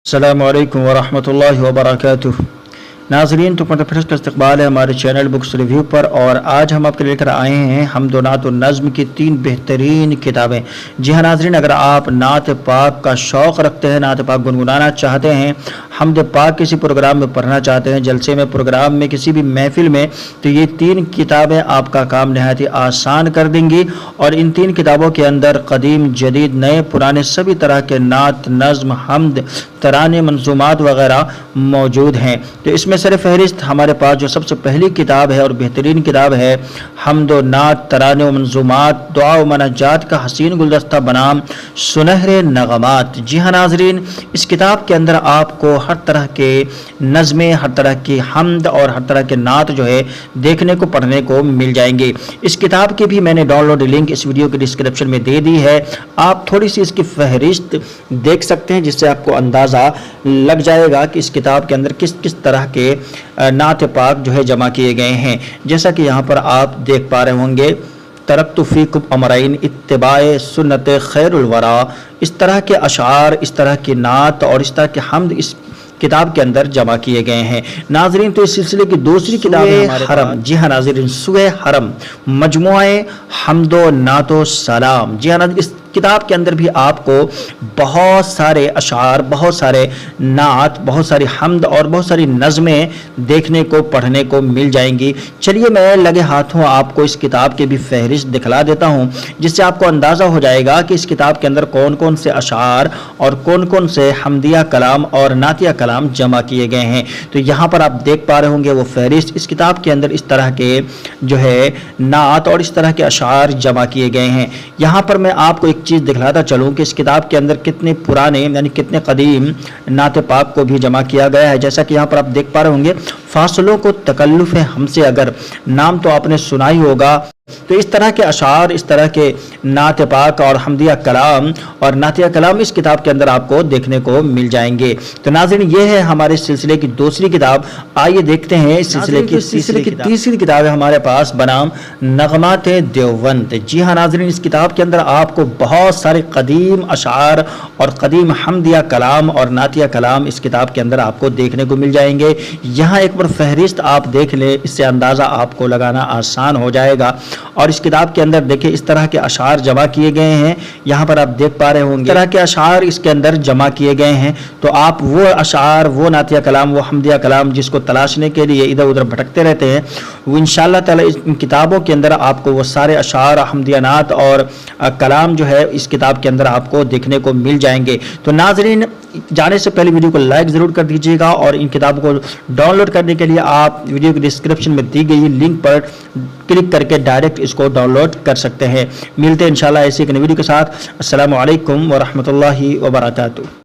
अस्सलामु अलैकुम वरहमतुल्लाहि वबरकातुहू। नाज़रीन, तो फिर का इस्तक़बाल है हमारे चैनल बुक्स रिव्यू पर। और आज हम आपके लेकर आए हैं हमद व नात व नज़्म की 3 बेहतरीन किताबें। जी हाँ नाज़रीन, अगर आप नात पाक का शौक़ रखते हैं, नात पाक गुनगुनाना चाहते हैं, हमद पाक किसी प्रोग्राम में पढ़ना चाहते हैं, जलसे में, प्रोग्राम में, किसी भी महफिल में, तो ये 3 किताबें आपका काम नहायत ही आसान कर देंगी। और इन 3 किताबों के अंदर कदीम, जदीद, नए, पुराने सभी तरह के नात, नज़्म, हमद, तराने, मंजूमात वगैरह मौजूद हैं। तो इसमें सर फहरिस्त हमारे पास जो सबसे पहली किताब है और बेहतरीन किताब है हमद व नात, तराने व मंजूमात, दुआ व मनाजात का हसीन गुलदस्ता बनाम सुनहरे नगमात। जी हाँ नाजरीन, इस किताब के अंदर आपको हर तरह के नज़में, हर तरह की हमद और हर तरह के नात जो है देखने को, पढ़ने को मिल जाएंगे। इस किताब की भी मैंने डाउनलोड लिंक इस वीडियो के डिस्क्रिप्शन में दे दी है। आप थोड़ी सी इसकी फहरिस्त देख सकते हैं, जिससे आपको अंदाज़ा लग जाएगा कि इस किताब के अंदर किस किस तरह के नात पाक जो है जमा किए गए हैं। जैसा कि यहाँ पर आप देख पा रहे होंगे, तरक्तु फीकुम अमरैन इत्तिबाए सुन्नत खैरुल वरा, इस तरह के अशार, इस तरह की नात और इस तरह के हमद इस किताब के अंदर जमा किए गए हैं। नाजरीन, तो इस सिलसिले की दूसरी किताब है हमारे हरम। जी हाँ नाजरीन, सूए हरम मजमुए हमदो नातो सलाम। जी हाँ, इस किताब के अंदर भी आपको बहुत सारे अशार, बहुत सारे नात, बहुत सारी हमद और बहुत सारी नज़में देखने को, पढ़ने को मिल जाएंगी। चलिए मैं लगे हाथों आपको इस किताब के भी फहरिस्त दिखला देता हूं, जिससे आपको अंदाज़ा हो जाएगा कि इस किताब के अंदर कौन कौन से अशार और कौन कौन से हमदिया कलाम और नातिया कलाम जमा किए गए हैं। तो यहाँ पर आप देख पा रहे होंगे वो फहरिस्त। इस किताब के अंदर इस तरह के जो है नात और इस तरह के अशार जमा किए गए हैं। यहाँ पर मैं आपको एक चीज़ दिखलाता चलूँ कि इस किताब के अंदर कितने पुराने यानी कितने कदीम नात पाक को भी जमा किया गया है। जैसा कि यहाँ पर आप देख पा रहे होंगे, फासलों को तकल्लुफ़ है हमसे, अगर नाम तो आपने सुना ही होगा। तो इस तरह के अशार, इस तरह के नात पाक और हमदिया कलाम और नातिया कलाम इस किताब के अंदर आपको देखने को मिल जाएंगे। तो नाज़रीन, ये है हमारे सिलसिले की दूसरी किताब। आइए देखते हैं इस सिलसिले की तीसरी किताब है हमारे पास बनाम नगमात-ए देवबंद। जी हाँ नाज़रीन, इस किताब के अंदर आपको बहुत सारे कदीम अशार और कदीम हमदिया कलाम और नातिया कलाम इस किताब के अंदर आपको देखने को मिल जाएंगे। यहाँ एक बार फहरिस्त आप देख ले, इससे अंदाज़ा आपको लगाना आसान हो जाएगा। और इस किताब के अंदर देखिए इस तरह के अशार जमा किए गए हैं। यहाँ पर आप देख पा रहे होंगे इस तरह के अशार इसके अंदर जमा किए गए हैं। तो आप वो अशार, वो नातिया कलाम, वो हमदिया कलाम जिसको तलाशने के लिए इधर उधर भटकते रहते हैं, वो इंशाअल्लाह ताला इस किताबों के अंदर आपको वो सारे अशार, हमदिया, नात और कलाम जो है इस किताब के अंदर आपको देखने को मिल जाएंगे। तो नाजरीन, जाने से पहले वीडियो को लाइक ज़रूर कर दीजिएगा और इन किताबों को डाउनलोड करने के लिए आप वीडियो के डिस्क्रिप्शन में दी गई लिंक पर क्लिक करके डायरेक्ट इसको डाउनलोड कर सकते हैं। मिलते हैं इंशाल्लाह ऐसे एक नई वीडियो के साथ। अस्सलामु अलैकुम व रहमतुल्लाहि व बरकातुहू।